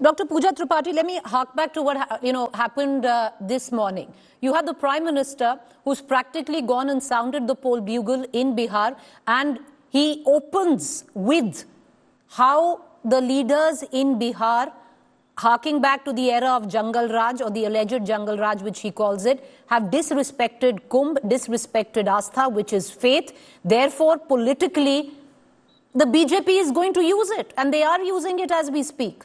Dr. Pooja Tripathi, let me hark back to what happened this morning. You had the Prime Minister who's practically gone and sounded the poll bugle in Bihar, and he opens with how the leaders in Bihar, harking back to the era of Jungle Raj, or the alleged Jungle Raj, which he calls it, have disrespected Kumbh, disrespected Astha, which is faith. Therefore, politically, the BJP is going to use it, and they are using it as we speak.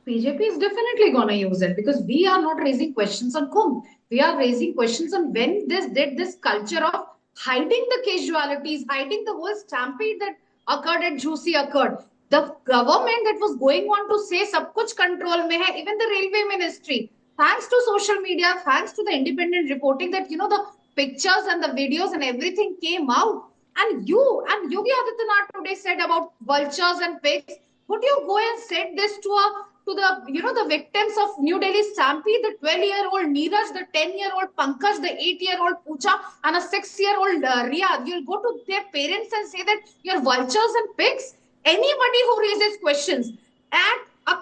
BJP is definitely going to use it, because we are not raising questions on Kumbh. We are raising questions on when this culture of hiding the casualties, hiding the whole stampede that occurred at Juicy occurred. The government that was going on to say sab kuch control mein hai, even the railway ministry, thanks to social media, thanks to the independent reporting, that the pictures and the videos and everything came out. And Yogi Adityanath today said about vultures and pigs. Would you go and said this to the victims of New Delhi Stampede, the 12-year-old Neeraj, the 10-year-old Pankaj, the 8-year-old Pooja, and a 6-year-old Riyad? You'll go to their parents and say that you're vultures and pigs? Anybody who raises questions at a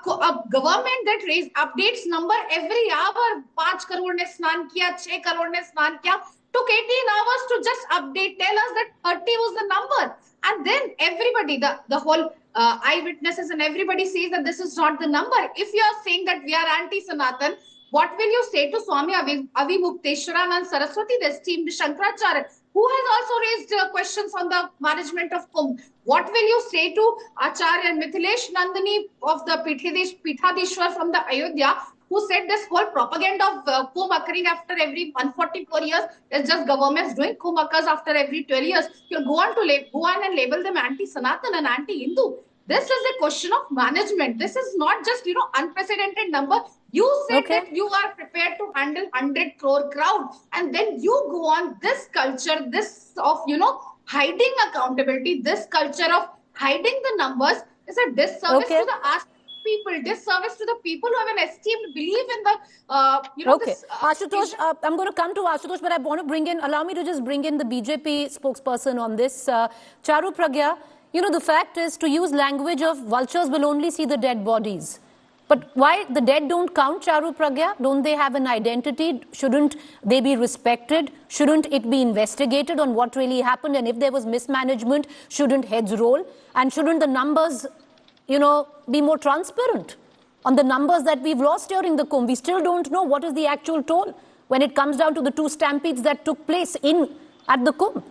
government that updates number every hour, 5 crore ne snan kiya, 6 crore ne snan kiya, took 18 hours to just update, tell us that 30 was the number. And then everybody, the whole eyewitnesses and everybody says that this is not the number. If you are saying that we are anti-Sanatan, what will you say to Swami Avimukteswaranand Saraswati, the esteemed Shankaracharya, who has also raised questions on the management of Kumbh? What will you say to Acharya Mithilesh Nandini of the Pithadishwar from the Ayodhya, who said this whole propaganda of Kumbh occurring after every 144 years is just governments doing? Kumbh occurs after every 12 years. You'll go on and label them anti-Sanatan and anti-Hindu. This is a question of management. This is not just, unprecedented number. You said that you are prepared to handle 100 crore crowd, and then you go on this culture, this of, hiding accountability, this culture of hiding the numbers is a disservice to the people, disservice to the people who have an esteemed belief in the, Ashutosh, I'm going to come to Ashutosh, but I want to allow me to just bring in the BJP spokesperson on this. Charu Pragya, the fact is, to use language of vultures will only see the dead bodies. But why the dead don't count, Charu Pragya? Don't they have an identity? Shouldn't they be respected? Shouldn't it be investigated on what really happened? And if there was mismanagement, shouldn't heads roll? And shouldn't the numbers, be more transparent on the numbers that we've lost during the Kumbh? We still don't know what is the actual toll when it comes down to the 2 stampedes that took place at the Kumbh.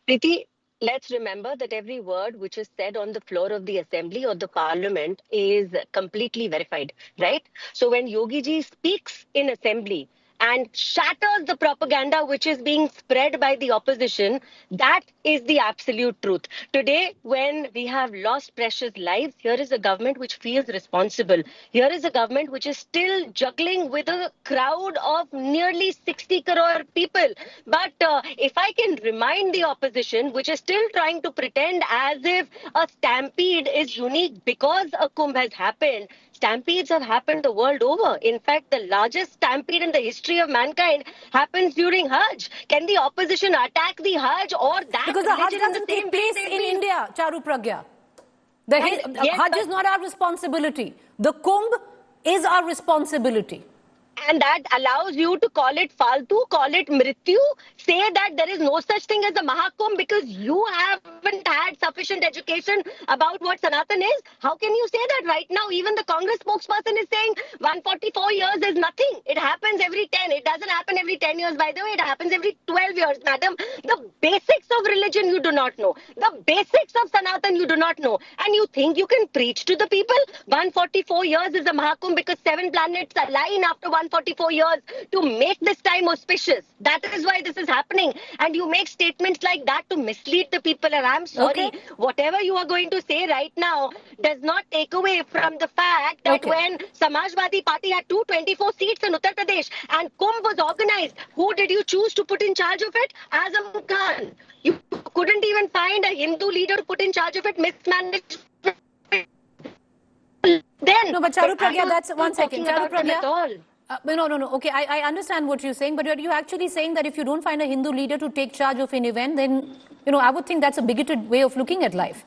Preeti, let's remember that every word which is said on the floor of the assembly or the parliament is completely verified, right? So when Yogi ji speaks in assembly and shatters the propaganda which is being spread by the opposition, that is the absolute truth. Today, when we have lost precious lives, here is a government which feels responsible. Here is a government which is still juggling with a crowd of nearly 60 crore people. But if I can remind the opposition, which is still trying to pretend as if a stampede is unique because a Kumbh has happened, stampedes have happened the world over. In fact, the largest stampede in the history of mankind happens during Hajj. Can the opposition attack the Hajj or that? Because the Hajj doesn't take place in India, Charu Pragya. The Hajj is not our responsibility. The Kumbh is our responsibility. And that allows you to call it faltu, call it mrityu, say that there is no such thing as a Maha Kumbh because you haven't had sufficient education about what Sanatan is. How can you say that right now? Even the Congress spokesperson is saying 144 years is nothing. It happens every 10. It doesn't happen every 10 years, by the way. It happens every 12 years, madam. The basics of religion you do not know. The basics of Sanatan you do not know. And you think you can preach to the people? 144 years is a Maha Kumbh because 7 planets align after 144 years to make this time auspicious. That is why this is happening. And you make statements like that to mislead the people. And I'm sorry, whatever you are going to say right now does not take away from the fact that when Samajwadi Party had 224 seats in Uttar Pradesh and Kumbh was organized, who did you choose to put in charge of it? Azam Khan. You couldn't even find a Hindu leader to put in charge of it, mismanaged. Then, no, but Charu Pragya, that's 1 second. Charu Pragya. No. Okay, I understand what you're saying, but are you actually saying that if you don't find a Hindu leader to take charge of an event, then, I would think that's a bigoted way of looking at life?